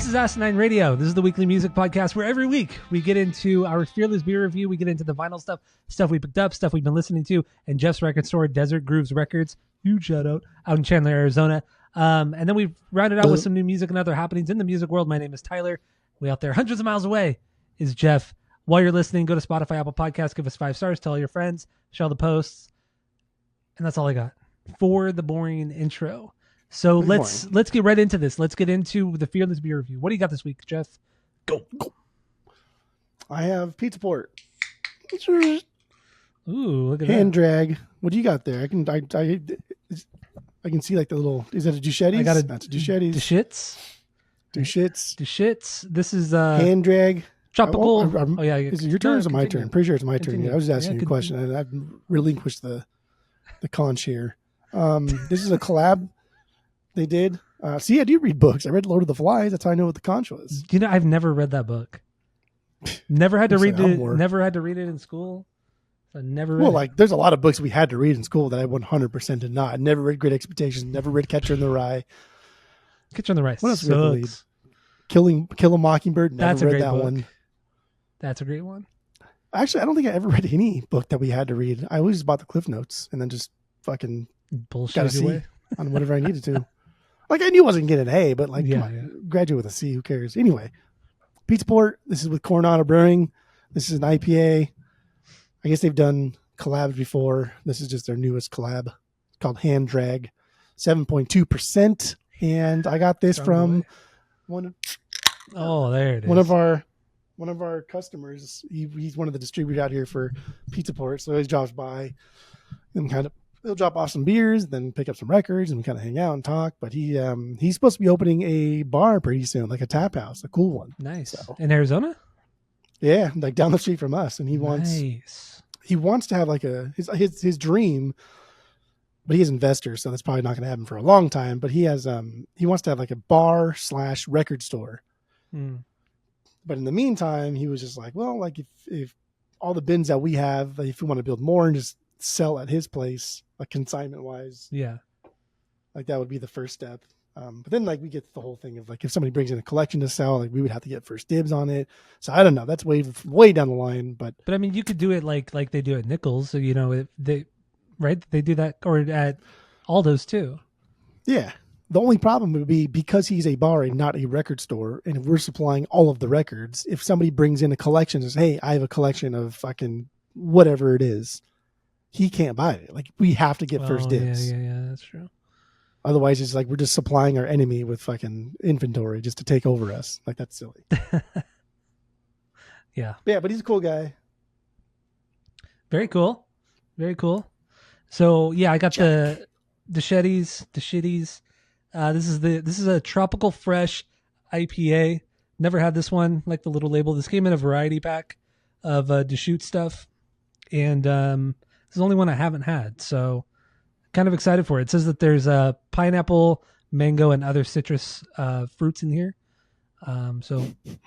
This is Asinine Radio. This is the weekly music podcast where every week we get into our Fearless beer review. We get into the vinyl stuff we picked up, stuff we've been listening to, and Jeff's record store, Desert Grooves Records. Huge shout out in Chandler, Arizona. And then we've rounded out with some new music and other happenings in the music world. My name is Tyler. Way out there, hundreds of miles away, is Jeff. While you're listening, go to Spotify, Apple Podcasts, give us 5 stars, tell all your friends, share the posts, and that's all I got for the boring intro. So let's get right into this. Let's get into the Fearless beer review. What do you got this week, Jeff? Go. I have Pizza Port. Ooh, look at Hand that. drag. What do you got there? I can see like the little. Is that a Duchetti's? That's a Duchetti's. Dushits. This is hand drag. tropical. Yeah. Is it your turn or is it my turn? I'm pretty sure it's my turn. Continue. Yeah, I was just asking you a question, and I've relinquished the conch here. This is a collab they did. See, I do read books. I read Lord of the Flies. That's how I know what the conch was. You know, I've never read that book. Never had to read it. More. Never had to read it in school. I never read Well, it. like there's a lot of books we had to read in school that I 100% did not. I never read Great Expectations. Never read Catcher in the Rye. Catcher in the Rye. What else we have to read? Kill a Mockingbird. Never That's a read great that book. one. That's a great one. Actually, I don't think I ever read any book that we had to read. I always just bought the Cliff Notes and then just fucking Bullshit got a your C way. on whatever I needed to. Like I knew I wasn't getting an A, but like, Yeah, come on, graduate with a C. Who cares? Anyway, Pizza Port. This is with Coronado Brewing. This is an IPA. I guess they've done collabs before. This is just their newest collab. It's called Hand Drag, 7.2%. And I got this from one There it is. one of our customers. He's one of the distributors out here for Pizza Port, so he always drops by and he'll drop off some beers, then pick up some records, and we kind of hang out and talk. But he's supposed to be opening a bar pretty soon, like a tap house, a cool one. Nice. So, In Arizona? yeah, like down the street from us, and he wants to have like his dream. But he is investor, so that's probably not going to happen for a long time. But he wants to have like a bar / record store. Mm. But in the meantime, he was just like, well, like if all the bins that we have, like if we want to build more and just sell at his place, like consignment wise, Yeah. like that would be the first step. But then like we get the whole thing of like if somebody brings in a collection to sell, like we would have to get first dibs on it. So I don't know. That's way down the line. But I mean, you could do it like they do at Nichols. So, you know, they do that, or at Aldo's too. yeah, the only problem would be because he's a bar and not a record store, and if we're supplying all of the records, if somebody brings in a collection and says, hey, I have a collection of fucking whatever it is, he can't buy it. Like we have to get first dibs. Yeah, that's true. Otherwise, it's like we're just supplying our enemy with fucking inventory just to take over us. Like that's silly. Yeah. Yeah, but he's a cool guy. Very cool. Very cool. So yeah, I got the shitties. This is a tropical fresh IPA. Never had this one, like the little label. This came in a variety pack of Deschutes stuff, and this is the only one I haven't had. So kind of excited for it. It says that there's pineapple, mango, and other citrus fruits in here. So it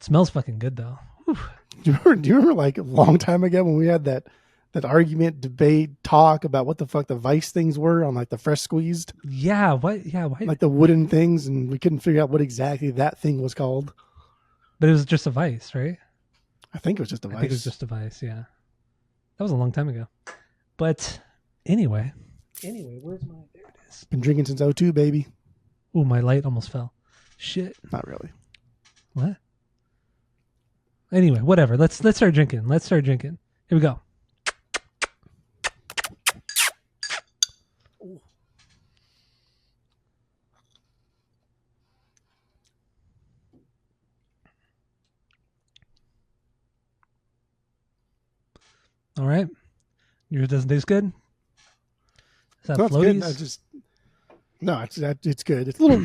smells fucking good though. Whew. Do you remember like a long time ago when we had that argument, debate, talk about what the fuck the Vice things were on like the fresh squeezed? Yeah. What? Yeah. Why? Like the wooden things, and we couldn't figure out what exactly that thing was called. But it was just a Vice, right? I think it was just a Vice. I think it was just a Vice, yeah. That was a long time ago. But anyway, where's my... There it is. Been drinking since 02, baby. Ooh, my light almost fell. Shit. Not really. What? Anyway, whatever. Let's start drinking. Here we go. All right. Yours doesn't taste good? Is that No, it's floaties? good. It's good. It's a little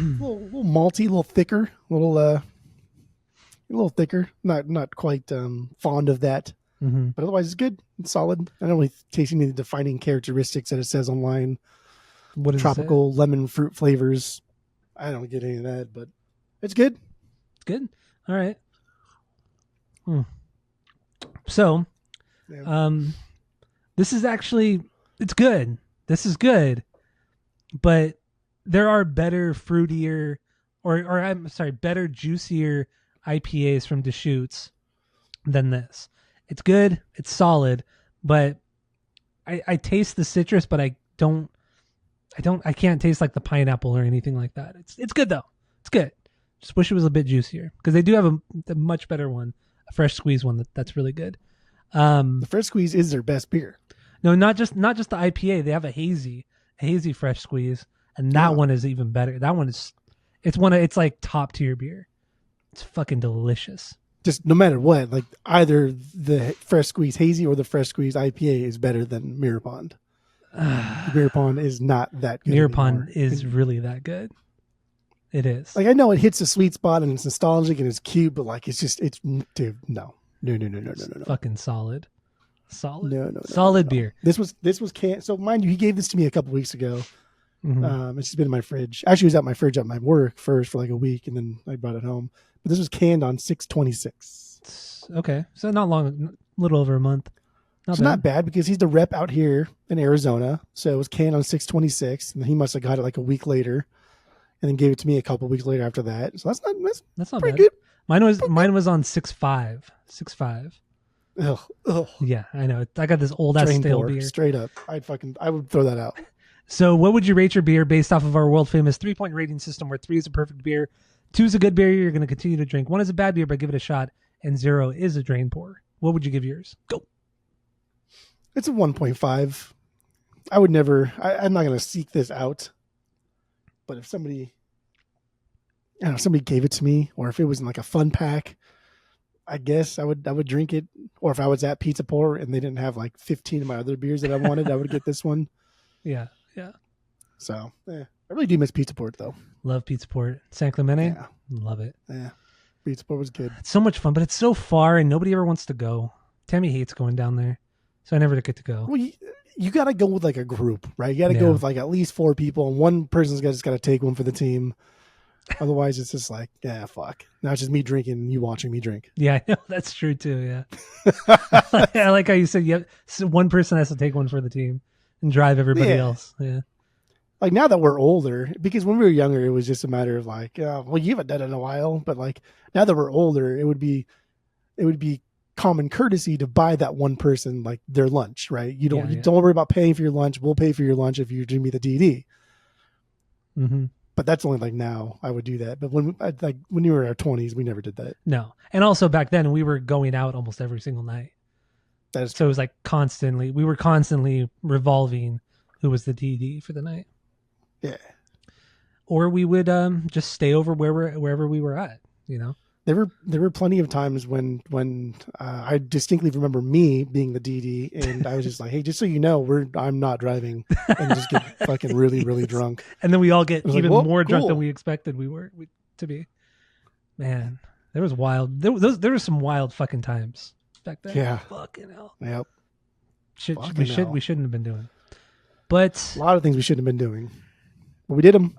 malty, a little thicker, a little thicker. Not quite fond of that, Mm-hmm. but otherwise it's good. It's solid. I don't really taste any of the defining characteristics that it says online. What is Tropical lemon fruit flavors. I don't get any of that, but it's good. It's good. All right. So, Yeah. this is actually, it's good. This is good, but there are better, fruitier or I'm sorry, better, juicier IPAs from Deschutes than this. It's good. It's solid, but I taste the citrus, but I can't taste like the pineapple or anything like that. It's good though. It's good. Just wish it was a bit juicier because they do have a much better one, a fresh squeeze one that's really good. The fresh squeeze is their best beer. No, not just the IPA. They have a hazy fresh squeeze, and that one is even better. That one it's like top tier beer. It's fucking delicious. Just no matter what, like either the fresh squeeze hazy or the fresh squeeze IPA is better than Mirror Pond. Mirror Pond is not that good. Mirror Pond is really that good. It is. Like I know it hits a sweet spot and it's nostalgic and it's cute, but like it's dude, no. Fucking solid. No. Solid beer. This was canned. So mind you, he gave this to me a couple weeks ago. Mm-hmm. It's just been in my fridge. Actually, it was at my fridge at my work first for like a week, and then I brought it home. But this was canned on 6/26. Okay, so not long, a little over a month. Not bad because he's the rep out here in Arizona. So it was canned on 6/26, and he must have got it like a week later, and then gave it to me a couple weeks later after that. So that's not pretty bad. Good. Mine was on 6/5. 6/5. Ugh. Yeah, I know. I got this old ass stale beer. Straight up. I would throw that out. So what would you rate your beer based off of our world famous 3-point rating system where 3 is a perfect beer, 2 is a good beer you're going to continue to drink, 1 is a bad beer but give it a shot, and 0 is a drain pour? What would you give yours? Go. It's a 1.5. I would never, I'm not going to seek this out. But if somebody gave it to me, or if it was in like a fun pack, I guess I would drink it. Or if I was at Pizza Pour and they didn't have like 15 of my other beers that I wanted, I would get this one. Yeah. So, I really do miss Pizza Port though. Love Pizza Port. San Clemente? Yeah. Love it. Yeah. Pizza Port was good. It's so much fun, but it's so far and nobody ever wants to go. Tammy hates going down there. So I never get to go. Well, you got to go with like a group, right? You got to go with like at least 4 people, and one person's just got to take one for the team. Otherwise, it's just like, yeah, fuck. Now it's just me drinking and you watching me drink. Yeah, I know. That's true too. Yeah. I like how you said, so one person has to take one for the team and drive everybody else. Yeah. Like now that we're older, because when we were younger, it was just a matter of like, well, you haven't done it in a while, but like now that we're older, it would be common courtesy to buy that one person like their lunch, right? You don't worry about paying for your lunch. We'll pay for your lunch if you do me the DD. Mm-hmm. But that's only like now I would do that. But when you were in our 20s, we never did that. No. And also back then we were going out almost every single night. So it was like we were constantly revolving who was the DD for the night. Yeah. Or we would just stay over wherever we were at, you know? There were plenty of times when I distinctly remember me being the DD, and I was just like, "Hey, just so you know, I'm not driving," and just get fucking really, really drunk. And then we all get even like, more drunk than we expected to be. Man, there was wild. There were some wild fucking times back then. Yeah, fucking hell. Yep. We shouldn't have been doing, but a lot of things we shouldn't have been doing, but we did them.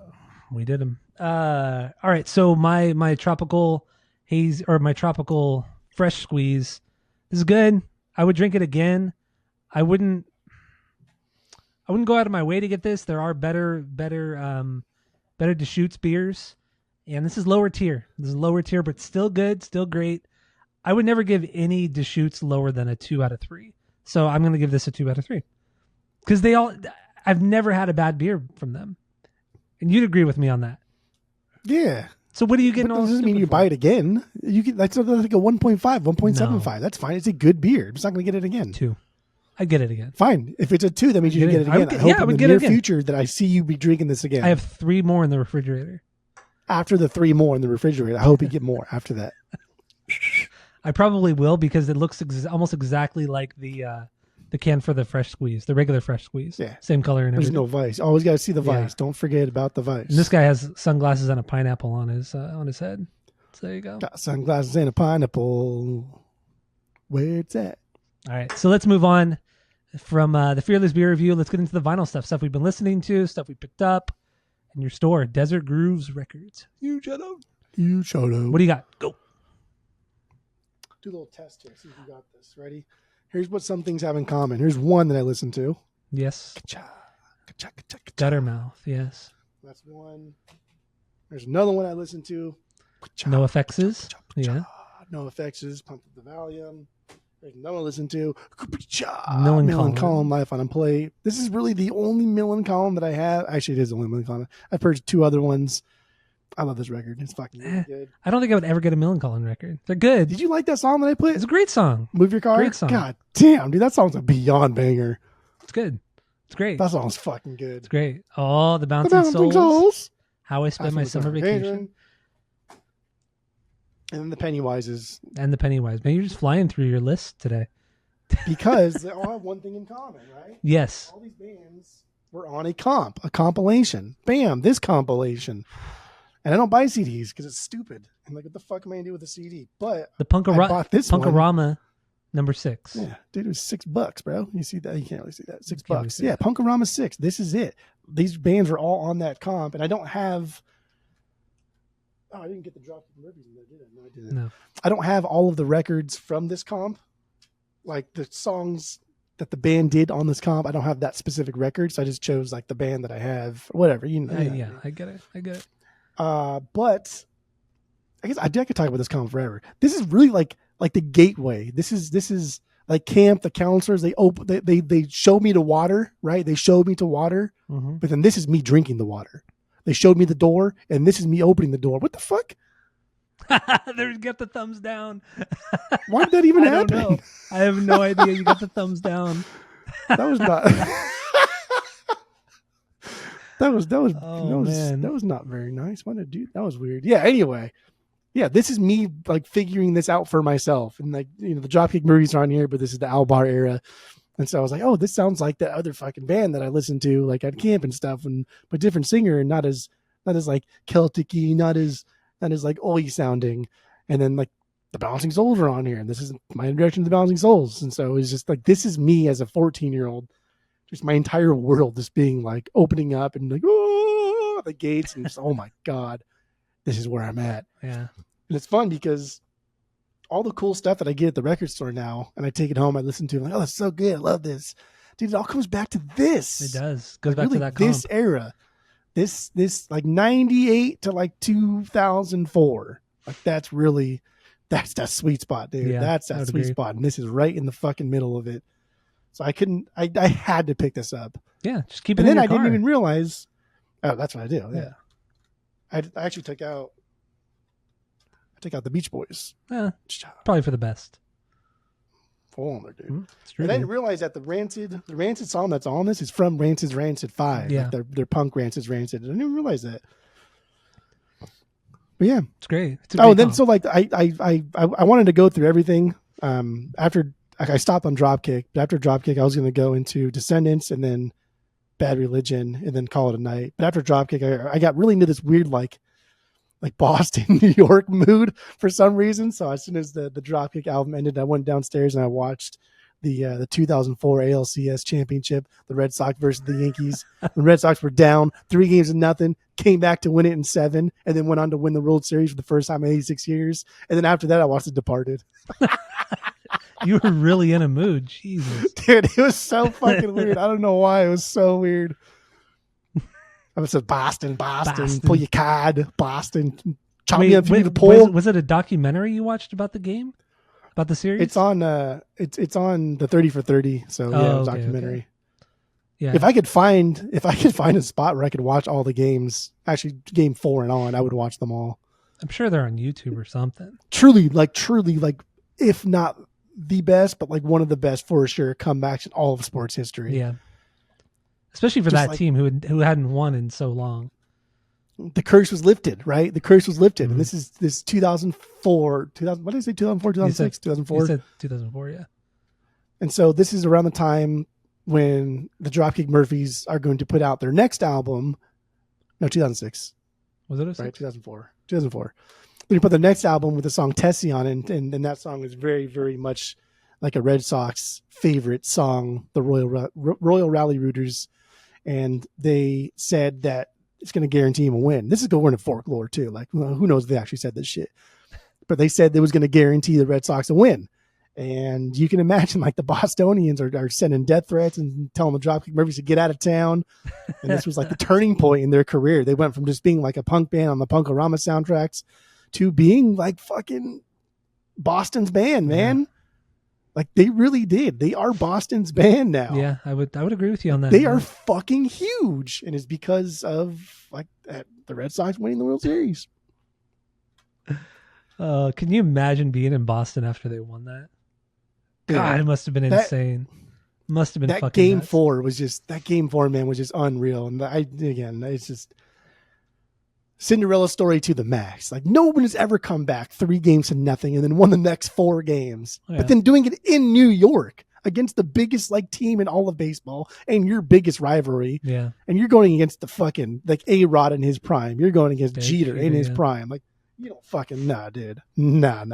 We did them. All right. So my tropical haze or my tropical fresh squeeze is good. I would drink it again. I wouldn't go out of my way to get this. There are better Deschutes beers, and this is lower tier. But still good, still great. I would never give any Deschutes lower than a 2 out of 3. So I'm going to give this a 2 out of 3 because I've never had a bad beer from them, and you'd agree with me on that. Yeah. So what are you getting? That doesn't mean you buy it again. That's like a 1.5, 1.75. No. That's fine. It's a good beer. I'm just not going to get it again. 2. I'd get it again. Fine. If it's a 2, that means you can get it again. I hope in the near future that I see you be drinking this again. I have 3 more in the refrigerator. After the 3 more in the refrigerator, I hope you get more after that. I probably will because it looks almost exactly like the can for the fresh squeeze, the regular fresh squeeze. Yeah. Same color and everything. There's no vice. Always got to see the vice. Don't forget about the vice. And this guy has sunglasses and a pineapple on his head. So there you go. Got sunglasses and a pineapple. Where it's at. All right. So let's move on from the Fearless Beer Review. Let's get into the vinyl stuff we've been listening to, stuff we picked up in your store. Desert Grooves Records. Huge shout out. What do you got? Go. Do a little test here. See if you got this. Ready? Here's what some things have in common. Here's one that I listen to. Yes. Ka-cha, ka-cha, ka-cha, ka-cha. Guttermouth. Yes. That's one. There's another one I listen to. No Effects. Yeah. No Effects. Pump Up the Volume. There's another one I listen to. Millencolin Life on Unplay. This is really the only Millencolin that I have. Actually, it is the only Millencolin. I've purchased 2 other ones. I love this record. It's fucking really good. I don't think I would ever get a Millencolin record. They're good. Did you like that song that I put? It's a great song. Move Your Car? Great song. God damn, dude. That song's a beyond banger. It's good. It's great. That song's fucking good. It's great. Oh, the Bouncing Souls. How I Spend My Summer Vacation. And then the Pennywises. And the Pennywise. Man, you're just flying through your list today. Because they all have one thing in common, right? Yes. All these bands were on a compilation. Bam, this compilation. And I don't buy CDs because it's stupid. I'm like, what the fuck am I going to do with a CD? But The I bought this one. Punkorama number 6. Yeah, dude, it was $6, bro. You see that? You can't really see that. $6. Really see Yeah, Punkorama 6. This is it. These bands are all on that comp, and I don't have. Oh, I didn't get the Dropkick Murphys in there, did I? No, I didn't. No. I don't have all of the records from this comp, like the songs that the band did on this comp. I don't have that specific record, so I just chose like the band that I have, or whatever. You know. Yeah, I get it. But I guess I could talk about this comp forever. This is really like the gateway. This is like camp. The counselors they showed me to water, right? They showed me to water, but then this is me drinking the water. They showed me the door, and this is me opening the door. What the fuck? There's get the thumbs down. Why did that even happen? Don't know. I have no idea. You got the thumbs down. That was not. That was not very nice. Why did I do that? Was weird. Yeah. Anyway, yeah, this is me like figuring this out for myself, and like the Dropkick Murphys are on here, but this is the Albar era, and so I was like, oh, this sounds like that other fucking band that I listened to like at camp and stuff, but different singer and not as like Celtic-y, not as like oi sounding, and then like the Bouncing Souls are on here, and this is my introduction to the Bouncing Souls, and so it's just like this is me as a 14-year-old. Just my entire world just being like opening up and like, oh, the gates. And just, oh my God, this is where I'm at. Yeah. And it's fun because all the cool stuff that I get at the record store now and I take it home, I listen to it, I'm like, oh, that's so good. I love this. Dude, it all comes back to this. It does. Goes like, back really, to that comp. this era. This like 98 to like 2004. Like that's that sweet spot, dude. Yeah, that's that sweet spot. And this is right in the fucking middle of it. So I had to pick this up. Yeah, just keep it and in then your I car. didn't even realize. Oh, that's what I do. Yeah. I actually took out the Beach Boys. Yeah, probably for the best. Hold on there, dude. It's true. And I didn't realize that the Rancid song that's on this is from Rancid's Rancid 5. Yeah. Like their punk Rancid's Rancid. I didn't even realize that. But yeah. It's great. It's a Oh, great and then comp. so like I wanted to go through everything. After I stopped on Dropkick, but after Dropkick I was going to go into Descendants and then Bad Religion and then call it a night. But after Dropkick, I got really into this weird like Boston, New York mood for some reason. So as soon as the Dropkick album ended, I went downstairs and I watched the 2004 ALCS championship, the Red Sox versus the Yankees. The Red Sox were down 3-0, came back to win it in 7, and then went on to win the World Series for the first time in 86 years. And then after that, I watched The Departed. You were really in a mood. Jesus. Dude, it was so fucking weird. I don't know why. It was so weird. I said Boston, pull your card, Boston. Chop me up if you need a pole. Was it a documentary you watched about the game? About the series? It's on it's on the 30 for 30. So yeah, it was a documentary. Okay. Yeah. If I could find a spot where I could watch all the games, actually game 4 and on, I would watch them all. I'm sure they're on YouTube or something. Truly, if not the best, but like one of the best for sure comebacks in all of sports history. Yeah. Especially for Just that team who hadn't won in so long. The curse was lifted, right? The curse was lifted. Mm-hmm. And this 2004, what did I say? 2004, 2006, 2004? You said 2004, yeah. And so this is around the time when the Dropkick Murphys are going to put out their next album. No, 2006. Was it a 6? Right, 2004. 2004. They put the next album with the song Tessie on it, and that song is very, very much like a Red Sox favorite song, the Royal Rally Rooters. And they said that it's going to guarantee him a win. This is going to folklore too. Like, who knows if they actually said this shit. But they said they was going to guarantee the Red Sox a win. And you can imagine like the Bostonians are sending death threats and telling the Dropkick Murphys to get out of town. And this was like the turning point in their career. They went from just being like a punk band on the Punk-O-Rama soundtracks to being like fucking Boston's band, man. Yeah. Like they really did. They are Boston's band now. Yeah, I would agree with you on that. They are fucking huge. And it's because of like the Red Sox winning the World Series. Can you imagine being in Boston after they won that? God, it must have been insane. Must have been that fucking game nuts. 4 was just that game 4, man, was just unreal. And it's just Cinderella story to the max. Like no one has ever come back 3-0 and then won the next 4 games, but then doing it in New York against the biggest like team in all of baseball and your biggest rivalry. Yeah, and you're going against the fucking like A-Rod in his prime. You're going against Jeter in his prime. Like you don't fucking dude. Nah.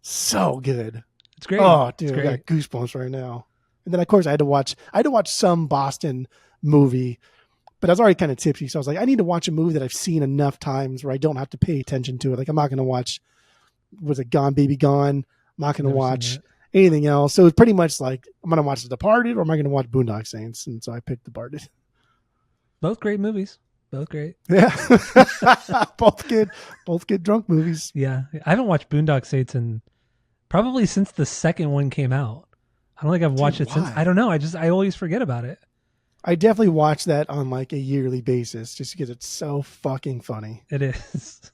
So good. It's great. Oh, dude, I got goosebumps right now. And then of course I had to watch some Boston movie, but I was already kind of tipsy, so I was like, I need to watch a movie that I've seen enough times where I don't have to pay attention to it. Like I'm not going to watch, was it Gone Baby Gone? I'm not going to watch anything else. So it's pretty much like I'm going to watch The Departed or am I going to watch Boondock Saints? And so I picked Departed. Both great movies. Both great. Yeah. both good drunk movies. Yeah. I haven't watched Boondock Saints in probably since the second one came out. I don't think I've watched it since. I don't know. I always forget about it. I definitely watch that on like a yearly basis just because it's so fucking funny. It is.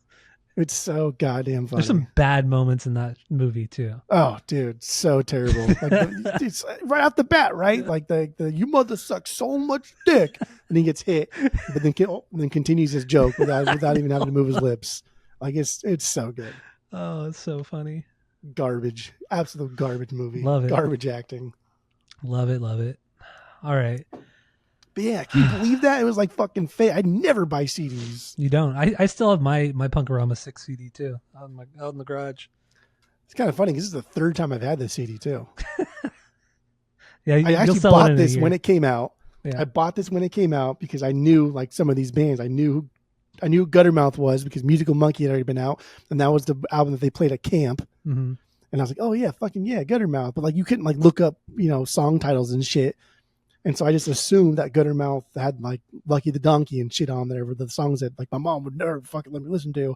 It's so goddamn funny. There's some bad moments in that movie too. Oh, dude, so terrible. Like, it's right off the bat, right? Like the you mother sucks so much dick, and he gets hit, but then continues his joke without even having to move his lips. Like it's so good. Oh, it's so funny. Garbage, absolute garbage movie. Love it. Garbage acting. Love it. All right. But yeah, can you believe that? It was like fucking fake. I'd never buy CDs. You don't. I still have my Punk-O-Rama 6 CD too out in the garage. It's kind of funny because this is the third time I've had this CD too. Yeah, I actually bought this when it came out. Yeah. I bought this when it came out because I knew like some of these bands. I knew who Guttermouth was because Musical Monkey had already been out, and that was the album that they played at camp. Mm-hmm. And I was like, oh yeah, fucking yeah, Guttermouth. But like you couldn't like look up song titles and shit. And so I just assumed that Guttermouth had like Lucky the Donkey and shit on there with the songs that like my mom would never fucking let me listen to.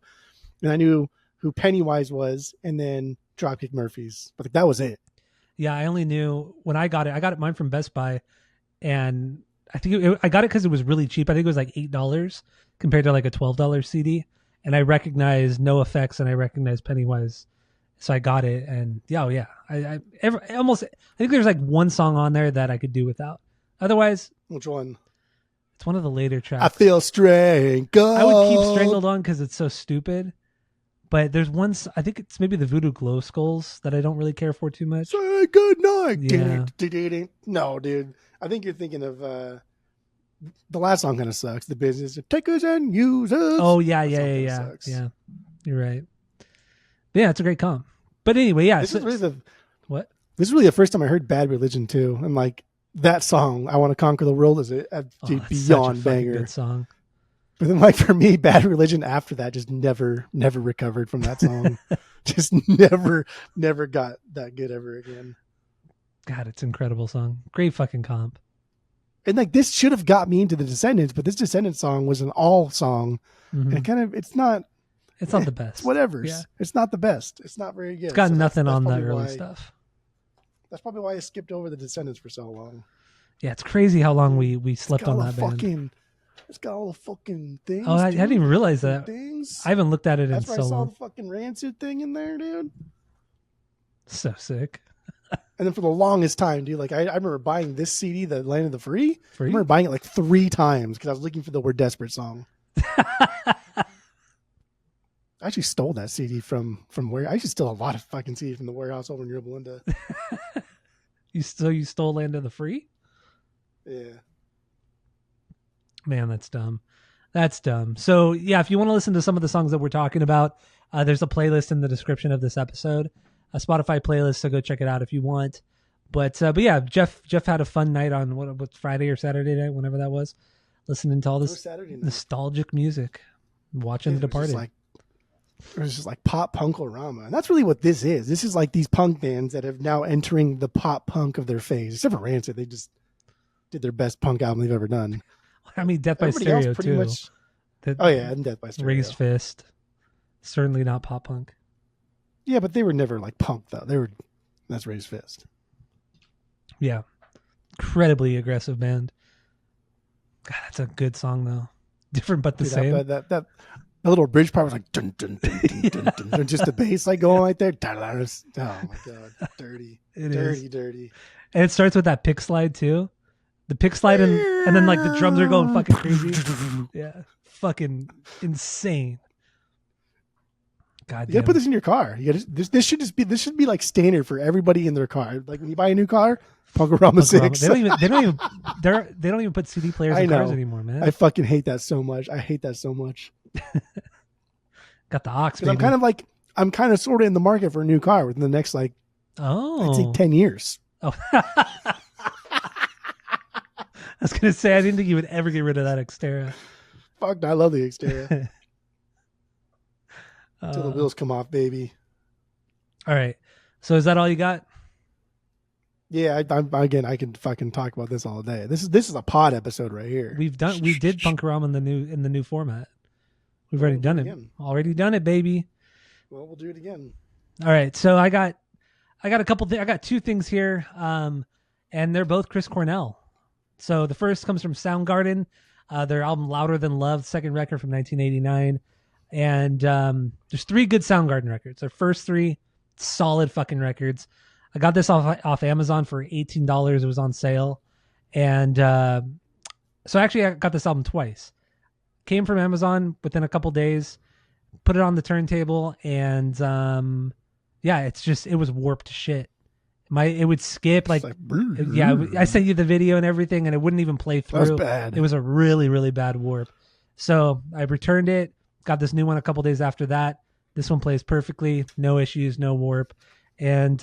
And I knew who Pennywise was and then Dropkick Murphys. But like, that was it. Yeah, I only knew when I got it mine from Best Buy. And I think I got it because it was really cheap. I think it was like $8 compared to like a $12 CD. And I recognized NoFX and I recognized Pennywise. So I got it. And I think there's like one song on there that I could do without. Otherwise, which one? It's one of the later tracks. I feel strangled. I would keep Strangled on because it's so stupid. But there's one, I think it's maybe the Voodoo Glow Skulls that I don't really care for too much. Say good night. Yeah. No, dude. I think you're thinking of the last song kind of sucks. The Business of Takers and Users. Oh, yeah. Yeah. You're right. But yeah, it's a great comp. But anyway, yeah. This is really what? This is really the first time I heard Bad Religion too. And like, that song, I Want to Conquer the World, is a beyond banger. Good song. But then, like for me, Bad Religion after that just never recovered from that song. Just never got that good ever again. God, it's an incredible song. Great fucking comp. And like this should have got me into the Descendants, but this Descendants song was an all song, and it's not the best. It's whatever. Yeah. It's not the best. It's not very good. It's got nothing on that early stuff. That's probably why I skipped over the Descendants for so long. Yeah, it's crazy how long we slept on that band. It's got all the fucking things. Oh, I didn't even realize that. Things. I haven't looked at it in so long. That's where I saw the fucking Rancid thing in there, dude. So sick. And then for the longest time, dude, like I remember buying this CD, The Land of the Free. I remember buying it like 3 times because I was looking for the We're Desperate song. I actually stole that CD from where I actually stole a lot of fucking CDs from the warehouse over in Yorba Linda. You stole Land of the Free? Yeah. Man, that's dumb. That's dumb. So yeah, if you want to listen to some of the songs that we're talking about, there's a playlist in the description of this episode, a Spotify playlist. So go check it out if you want. But yeah, Jeff had a fun night on what Friday or Saturday night, whenever that was, listening to all this nostalgic music, watching The Departed. It was just like pop punkorama. And that's really what this is. This is like these punk bands that have now entering the pop punk of their phase. Except for Rancid, they just did their best punk album they've ever done. I mean, Death by Everybody else Stereo pretty too. much- Oh yeah, and Death by Stereo. Raised Fist. Certainly not pop punk. Yeah, but they were never like punk though. That's Raised Fist. Yeah. Incredibly aggressive band. God, that's a good song though. Different but the Dude, same. that little bridge part was like dun, dun, dun, dun, dun, dun, dun, just the bass like going right there. Oh my god, dirty, It dirty, is. dirty. And it starts with that pick slide too. The pick slide and then like the drums are going fucking crazy. Yeah. Fucking insane. God You gotta damn. put this in your car. You gotta, this should be like standard for everybody in their car. Like when you buy a new car, Punkorama 6. They don't even put CD players I in cars know. anymore, man. I fucking hate that so much. I hate that so much. Got the aux. Because I'm kind of sort of in the market for a new car within the next like Oh. I'd say 10 years. Oh. I was gonna say I didn't think you would ever get rid of that Xterra. Fuck, I love the Xterra. Till the wheels come off, baby. All right. So is that all you got? Yeah, I can fucking talk about this all day. This is a pod episode right here. We did Punkorama in the new format. We've already done it. Again. Already done it, baby. Well, we'll do it again. All right. So I got a couple I got two things here. And they're both Chris Cornell. So the first comes from Soundgarden, their album Louder Than Love, second record from 1989. And there's three good Soundgarden records. Their first three solid fucking records. I got this off Amazon for $18. It was on sale. And so actually I got this album twice. Came from Amazon within a couple days, put it on the turntable, and yeah, it was warped to shit. It would skip like yeah, I sent you the video and everything, and it wouldn't even play through. That was bad. It was a really, really bad warp. So I returned it, got this new one a couple days after that. This one plays perfectly, no issues, no warp. And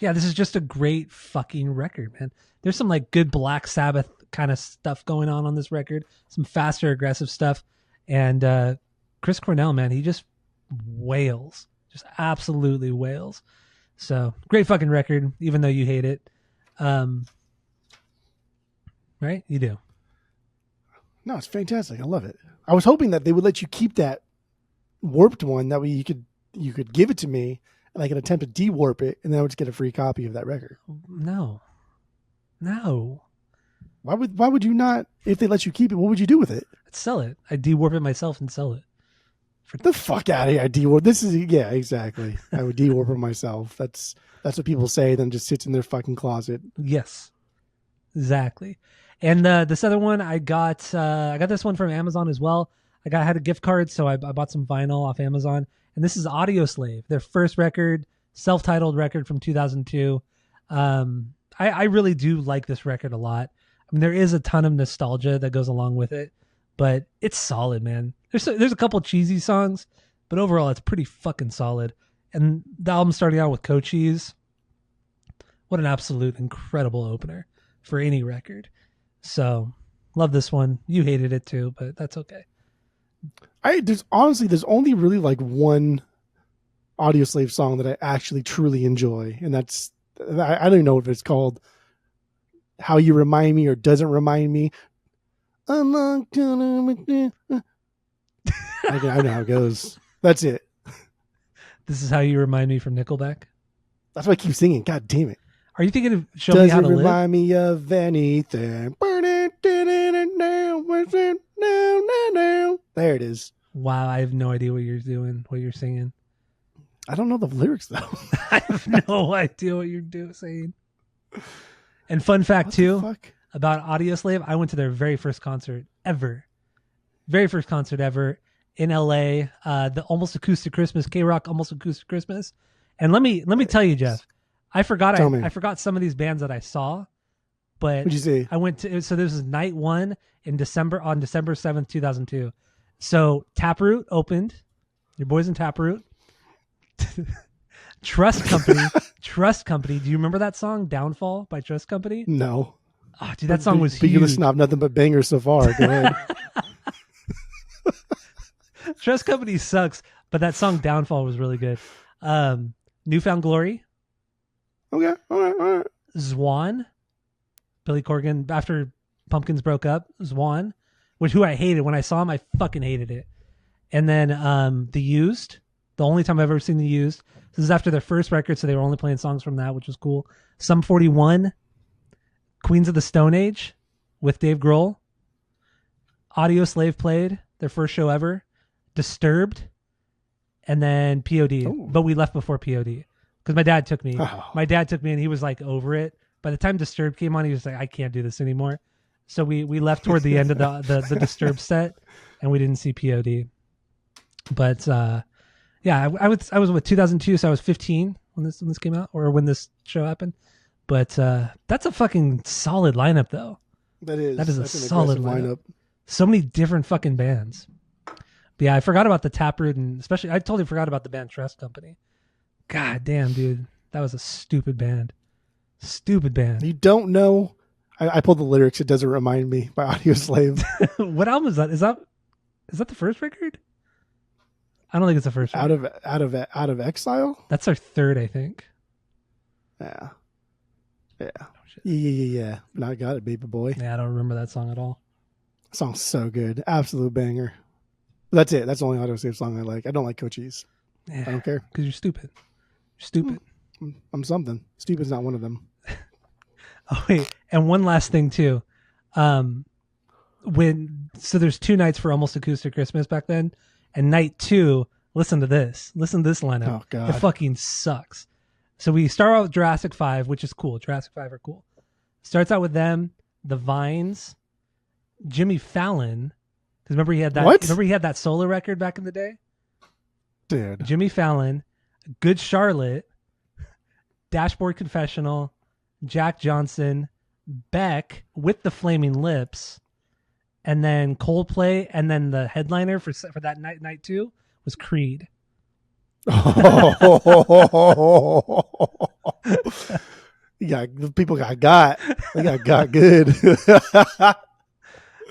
yeah, this is just a great fucking record, man. There's some like good Black Sabbath kind of stuff going on this record, some faster, aggressive stuff. And Chris Cornell, man, he just wails, just absolutely wails. So great fucking record, even though you hate it. Right? You do. No, it's fantastic. I love it. I was hoping that they would let you keep that warped one. That way you could give it to me and I could attempt to de-warp it, and then I would just get a free copy of that record. No. Why would you not? If they let you keep it, what would you do with it? I'd sell it. I'd de-warp it myself and sell it. Get the fuck out of here! I de-warp. Yeah, exactly. I would de-warp it myself. That's what people say. Then just sits in their fucking closet. Yes, exactly. And this other one, I got this one from Amazon as well. I had a gift card, so I bought some vinyl off Amazon. And this is Audio Slave, their first record, self-titled record from 2002. I really do like this record a lot. I mean, there is a ton of nostalgia that goes along with it, but it's solid, man. There's a couple cheesy songs, but overall, it's pretty fucking solid. And the album starting out with Cochise, what an absolute incredible opener for any record. So, love this one. You hated it too, but that's okay. There's only really like one Audio Slave song that I actually truly enjoy, and that's I don't even know if it's called How You Remind Me or Doesn't Remind Me. I know how it goes. That's it. This is How You Remind Me from Nickelback. That's why I keep singing. God damn it. Are you thinking of Show Me How to Doesn't Live? remind me of anything. There it is. Wow, I have no idea what you're doing, what you're singing. I don't know the lyrics though. I have no idea what you're saying. And fun fact What the too fuck? about Audio Slave, I went to their very first concert ever. Very first concert ever in LA. The Almost Acoustic Christmas, K-Rock Almost Acoustic Christmas. And let me tell you, Jeff, I forgot some of these bands that I saw, but What'd you say? I went to, so this is night one on December 7th, 2002. So Taproot opened, your boys in Taproot. Trust Company. Do you remember that song, Downfall by Trust Company? No. Oh, dude, that song was But you huge. listen to nothing but bangers so far. Go ahead. Trust Company sucks, but that song Downfall was really good. Newfound Glory. Okay. All right. Zwan. Billy Corgan, after Pumpkins broke up, Zwan, who I hated. When I saw him, I fucking hated it. And then The Used, the only time I've ever seen The Used. This is after their first record, so they were only playing songs from that, which was cool. Sum 41, Queens of the Stone Age with Dave Grohl. Audio Slave played their first show ever. Disturbed, and then POD. Ooh. But we left before POD because my dad took me. Oh. My dad took me, and he was like over it. By the time Disturbed came on, he was like, I can't do this anymore. So we left toward the end of the Disturbed set, and we didn't see POD. But yeah, I was with 2002, so I was 15 when this came out, or when this show happened. But that's a fucking solid lineup, though. That is a solid lineup. So many different fucking bands. But yeah, I forgot about the Taproot, and especially I totally forgot about the band Trust Company. God damn, dude, that was a stupid band. Stupid band. You don't know. I pulled the lyrics. It doesn't remind me by Audio Slave. What album is that? Is that the first record? I don't think it's the first. Out of Exile. That's our third, I think. Yeah. Oh, Yeah. But I got it, baby boy. Yeah, I don't remember that song at all. That song's so good. Absolute banger. That's it. That's the only Audio Slave song I like. I don't like Cochise. Yeah, I don't care. because you're stupid. You're stupid. I'm something. Stupid's not one of them. Oh wait, and one last thing too. So there's 2 nights for Almost Acoustic Christmas back then, and night 2. Listen to this. Listen to this lineup. Oh God, it fucking sucks. So we start out with Jurassic 5, which is cool. Jurassic 5 are cool. Starts out with them, the Vines, Jimmy Fallon. Because remember he had that. What? Remember he had that solo record back in the day. dude. Jimmy Fallon, Good Charlotte, Dashboard Confessional, Jack Johnson, Beck with the Flaming Lips, and then Coldplay, and then the headliner for that night 2 was Creed. Yeah, people got. They got good.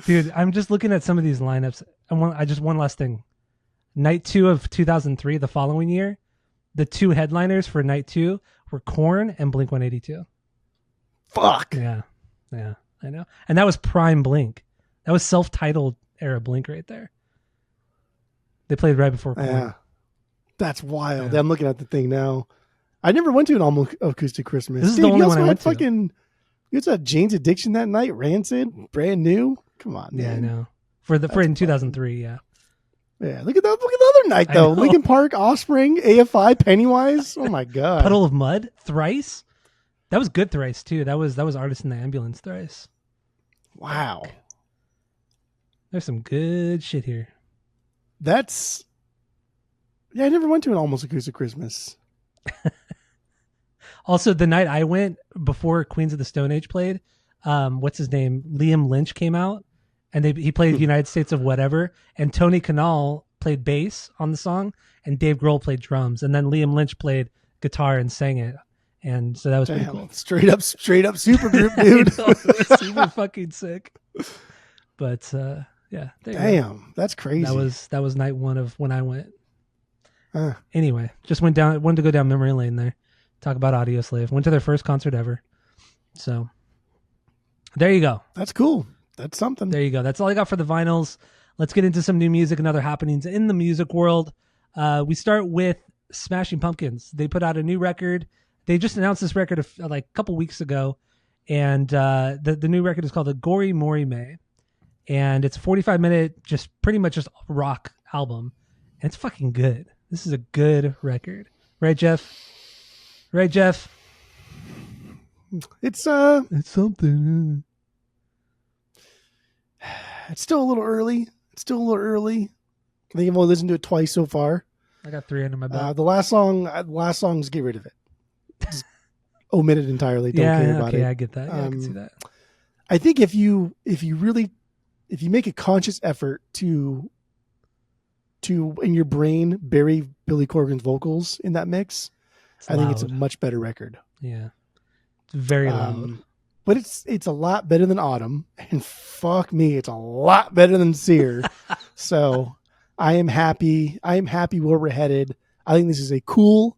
Dude, I'm just looking at some of these lineups. One last thing. Night 2 of 2003, the following year, the 2 headliners for night 2 were Korn and Blink-182. Fuck. Yeah, I know. And that was prime Blink. That was self-titled era Blink right there. They played right before Korn. Yeah. That's wild. Yeah. I'm looking at the thing now. I never went to an Almost Acoustic Christmas. This is Dude, the only you one I also went had to. You also had Jane's Addiction that night, Rancid, brand new. Come on, Yeah, I man. know. For in 2003, yeah. Yeah, look at that. Look at the other night I though. know. Linkin Park, Offspring, AFI, Pennywise. Oh my god. Puddle of Mud, Thrice. That was good Thrice too. That was Artist in the Ambulance Thrice. Wow. There's some good shit here. That's. Yeah, I never went to an Almost Acoustic Christmas. Also, the night I went before Queens of the Stone Age played, what's his name? Liam Lynch came out, and he played United States of Whatever, and Tony Kanal played bass on the song, and Dave Grohl played drums, and then Liam Lynch played guitar and sang it, and so that was pretty Damn, cool. straight up super group, I dude. know, it was super fucking sick. But yeah, there you go. Damn, that's crazy. That was night 1 of when I went. Huh. Anyway, just wanted to go down memory lane there. Talk about Audio Slave. Went to their first concert ever. So there you go. That's cool. That's something. There you go. That's all I got for the vinyls. Let's get into some new music and other happenings in the music world. We start with Smashing Pumpkins. They put out a new record. They just announced this record a couple weeks ago, and the new record is called the Gory Mori May, and it's a 45-minute, just pretty much just rock album, and it's fucking good. This is a good record, right, Jeff? Right, Jeff? It's something. It's still a little early. I think I've only listened to it twice so far. I got 3 under my belt. The last song's get rid of it. Just omit it entirely. Don't care about it. I get that. Yeah, I can see that. I think if you make a conscious effort to in your brain bury Billy Corgan's vocals in that mix, I think it's a much better record. Yeah, it's very loud. But it's a lot better than Autumn, and fuck me, it's a lot better than Sear. So I am happy. I am happy where we're headed. I think this is a cool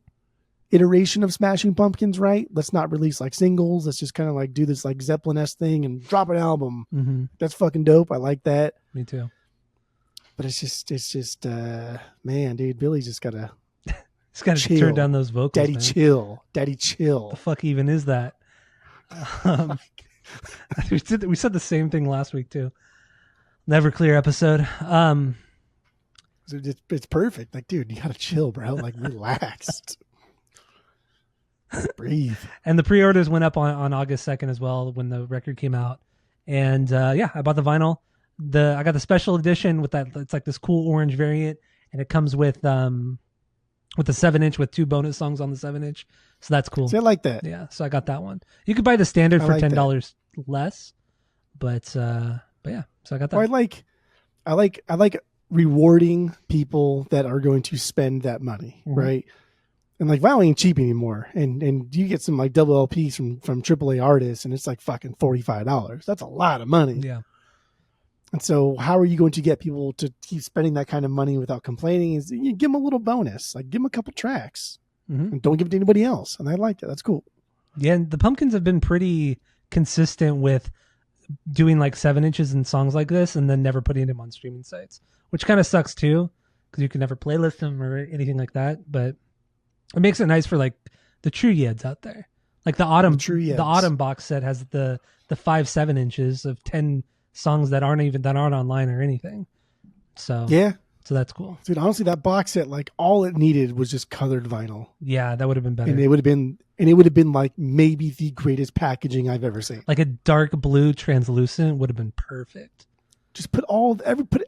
iteration of Smashing Pumpkins, right? Let's not release like singles. Let's just kind of like do this like Zeppelin-esque thing and drop an album. Mm-hmm. That's fucking dope. I like that. Me too. But it's just, man, dude, Billy's just gotta He's got to chill. turn down those vocals. Daddy man. chill. Daddy chill. The fuck even is that? We said the same thing last week too. Never clear episode. It's perfect. Like, dude, you gotta chill, bro. Like, relax. Breathe. And the pre-orders went up on August 2nd as well when the record came out. And yeah, I bought the vinyl. I got the special edition with that. It's like this cool orange variant, and it comes with the 7-inch with 2 bonus songs on the 7-inch. So that's cool. See, I like that. Yeah, so I got that one. You could buy the standard I for like $10 less, but yeah, so I got that. Well, I like rewarding people that are going to spend that money, Mhm. right? And like vinyl ain't cheap anymore, and you get some like double LPs from AAA artists, and it's like fucking $45. That's a lot of money. Yeah, And so, how are you going to get people to keep spending that kind of money without complaining? Is you give them a little bonus, like give them a couple tracks, Mhm. and don't give it to anybody else. And I like that. That's cool. yeah. And the Pumpkins have been pretty consistent with doing like 7-inches and songs like this, and then never putting them on streaming sites, which kind of sucks too, because you can never playlist them or anything like that. But it makes it nice for like the true Yeds out there. Like the autumn, Yeds. the autumn box set has the 5 7-inches of 10 songs that aren't online or anything. So Yeah, so that's cool. dude. Honestly, that box set, like all it needed was just colored vinyl, Yeah, that would have been better. and it would have been like maybe the greatest packaging I've ever seen. Like a dark blue translucent would have been perfect. Just put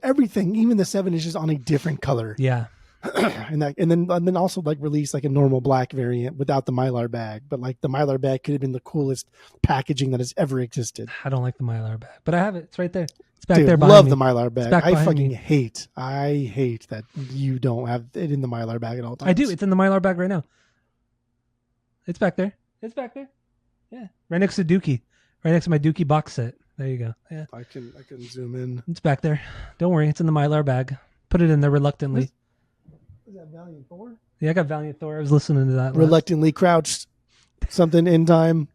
everything, even the 7-inches, on a different color, Yeah, and then also like release like a normal black variant without the Mylar bag. But like the Mylar bag could have been the coolest packaging that has ever existed. I don't like the Mylar bag, but I have it. It's right there. It's back Dude, there behind love me. the Mylar bag. back I behind fucking me. hate that you don't have it in the Mylar bag at all times. I do. It's in the Mylar bag right now. It's back there. It's back there. Yeah, right next to Dookie. Right next to my Dookie box set. There you go. Yeah, I can zoom in. it's back there. Don't worry. It's in the Mylar bag. Put it in there reluctantly. Is that Valiant Thor? Yeah, I got Valiant Thor. I was listening to that. last- Reluctantly crouched. Something in time.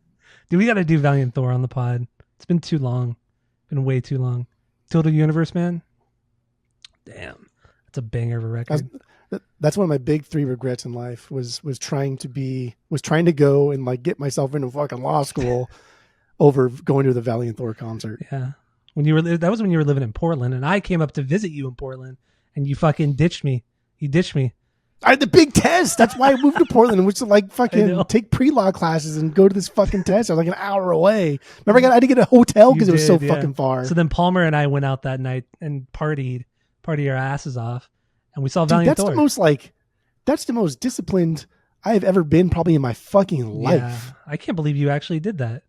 Dude, we got to do Valiant Thor on the pod. It's been too long. Been way too long. Total Universe, man. Damn, that's a banger of a record. That's one of my big 3 regrets in life was trying to go and like get myself into fucking law school over going to the Valiant Thor concert. Yeah, that was when you were living in Portland, and I came up to visit you in Portland, and you fucking ditched me. You ditched me. I had the big test. That's why I moved to Portland, which to like I know. fucking take pre-law classes and go to this fucking test. I was like an hour away. Remember, I had to get a hotel because it was so did, yeah. fucking far. So then Palmer and I went out that night and partied our asses off, and we saw Dude, Valiant that's Thor. that's the most disciplined I have ever been probably in my fucking life. Yeah, I can't believe you actually did that.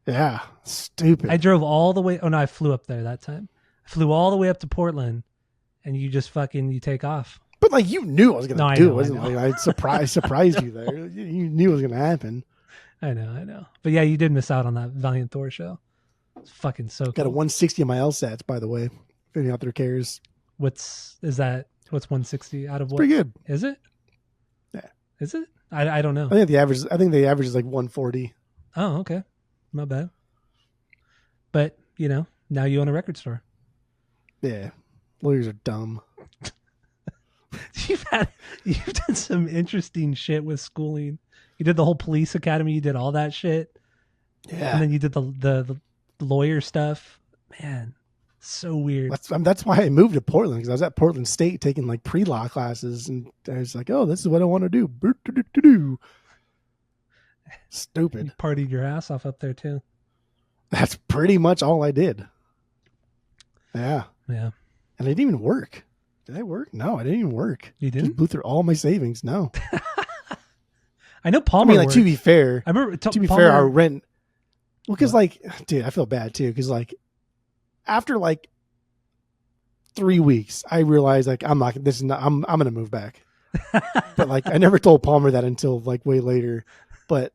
Yeah, stupid. I drove all the way. Oh no, I flew up there that time. I flew all the way up to Portland, and you just you take off. But like you knew I was gonna No, I do know, it. It wasn't I know. like I surprised you there. You knew it was gonna happen. I know. But yeah, you did miss out on that Valiant Thor show. It's fucking so Got a cool. 160 on my LSATs, by the way. If anyone out there cares. What's 160 out of what? Pretty good. Is it? Yeah. Is it? I don't know. I think the average is like 140. Oh, okay. Not bad. But, now you own a record store. Yeah. Lawyers are dumb. You've done some interesting shit with schooling. You did the whole police academy, you did all that shit. Yeah. And then you did the lawyer stuff. Man, so weird. That's why I moved to Portland, because I was at Portland State taking like pre-law classes, and I was like, oh, this is what I want to do. Stupid. You partied your ass off up there too. That's pretty much all I did. Yeah. Yeah. And it didn't even work. Did I work? No, I didn't even work. You Just didn't? blew through all my savings. No. I know I Palmer mean, like, to worked. be fair, I remember to be Palmer, fair, our rent. Well, because What? like, dude, I feel bad too. Because like, after like 3 weeks, I realized like I'm gonna move back. But like, I never told Palmer that until like way later. But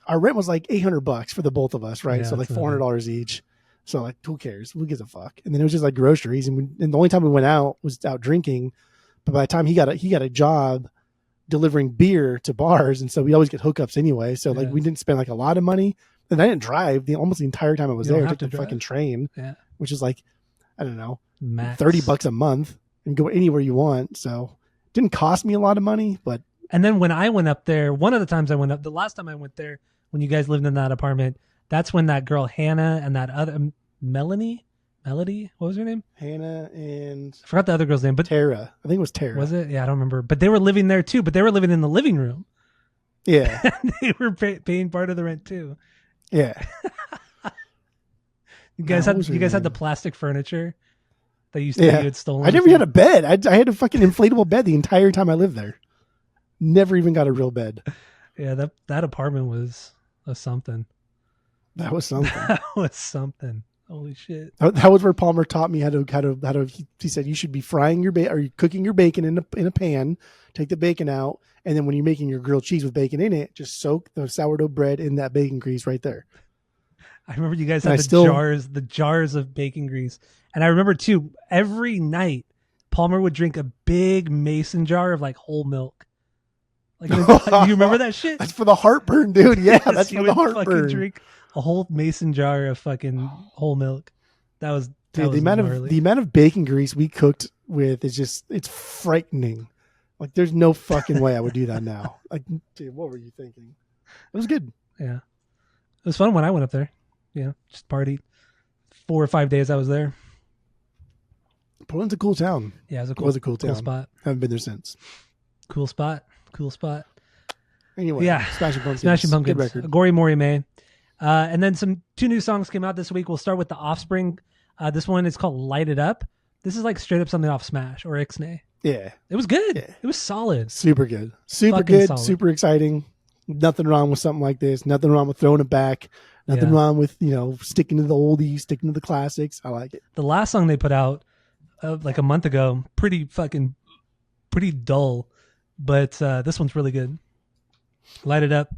our rent was like $800 for the both of us, right? Yeah, So like that's not $400 each. So like, who cares? Who gives a fuck? And then it was just like groceries, and the only time we went out was out drinking. But by the time he got a job delivering beer to bars, and so we always get hookups anyway. So like we didn't spend like a lot of money, and I didn't drive almost the entire time I was there. I took the fucking train, which is like, I don't know, Max. $30 a month, and go anywhere you want. So it didn't cost me a lot of money, but. And then when I went up there, one of the times I went up, the last time I went there, when you guys lived in that apartment, that's when that girl Hannah and that other Melody, what was her name? Hannah and I forgot the other girl's name, but Tara. I think it was Tara. Was it? Yeah, I don't remember. But they were living there too. But they were living in the living room. Yeah, they were paying part of the rent too. Yeah. You guys had the plastic furniture that you said you had stolen. I never had a bed. I had a fucking inflatable bed the entire time I lived there. Never even got a real bed. Yeah, that apartment was something. That was something. That was something. Holy shit. That was where Palmer taught me how to he said you should be frying your bacon, or you cooking your bacon in a pan, take the bacon out, and then when you're making your grilled cheese with bacon in it, just soak the sourdough bread in that bacon grease right there. I remember you guys had the jars of bacon grease. And I remember too, every night Palmer would drink a big mason jar of like whole milk. Like, you remember that shit? That's for the heartburn, dude. Yeah, that's for the heartburn. Drink a whole mason jar of fucking whole milk. The amount of bacon grease we cooked with it's frightening. Like, there's no fucking way I would do that now. Like, dude, what were you thinking? It was good. Yeah, it was fun when I went up there. Yeah, just partied. 4 or 5 days I was there. Portland's a cool town. Yeah, it was a cool town. Cool spot. Haven't been there since. Cool spot. Anyway, yeah, Smashing Pumpkins. Good record. Gory Morime. And then two new songs came out this week. We'll start with The Offspring. This one is called Light It Up. This is like straight up something off Smash or Ixnay. Yeah. It was good. Yeah. It was solid. Super good. Solid. Super exciting. Nothing wrong with something like this. Nothing wrong with throwing it back. Nothing wrong with, sticking to the oldies, sticking to the classics. I like it. The last song they put out like a month ago, pretty dull. But this one's really good. Light It Up.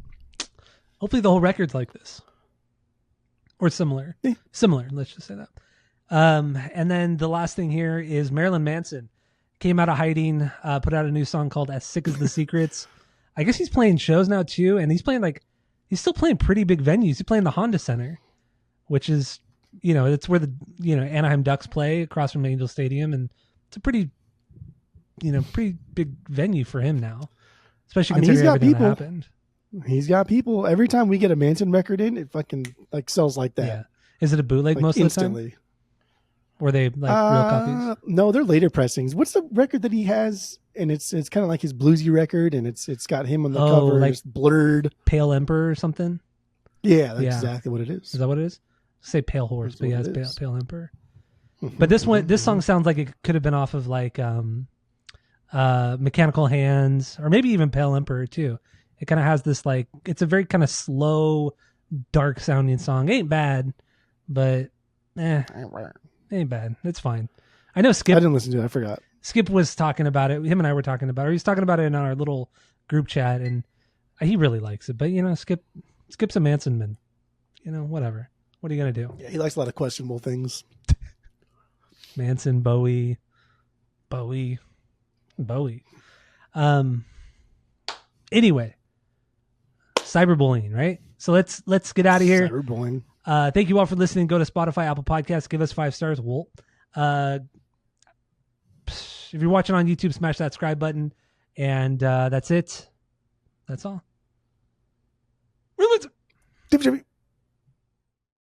Hopefully the whole record's like this. Or similar. Yeah. Similar, let's just say that. And then the last thing here is Marilyn Manson. Came out of hiding, put out a new song called As Sick as the Secrets. I guess he's playing shows now too, and he's still playing pretty big venues. He's playing the Honda Center, which is, it's where the, Anaheim Ducks play across from Angel Stadium, and it's a pretty big venue for him now, especially considering everything that happened. He's got people. Every time we get a Manson record in, it fucking like sells like that. Yeah. Is it a bootleg most instantly. of the time? Or they like real copies? No, they're later pressings. What's the record that he has? And it's kind of like his bluesy record, and it's got him on the cover, like it's blurred. Pale Emperor or something? Yeah, that's exactly what it is. Is that what it is? Say Pale Horse, but yeah, it's Pale Emperor. But this song sounds like it could have been off of like Mechanical Hands, or maybe even Pale Emperor too. It kind of has this like, it's a very kind of slow, dark sounding song. Ain't bad, but ain't bad. It's fine. I know Skip. I didn't listen to it. I forgot. Skip was talking about it. Him and I were talking about it. He was talking about it in our little group chat, and he really likes it. But Skip's a Manson man. Whatever. What are you gonna do? Yeah, he likes a lot of questionable things. Manson, Bowie. Anyway, cyberbullying, right? So let's get out of here. Cyberbullying. Thank you all for listening. Go to Spotify, Apple Podcasts. Give us 5 stars. If you're watching on YouTube, smash that subscribe button. And that's it. That's all.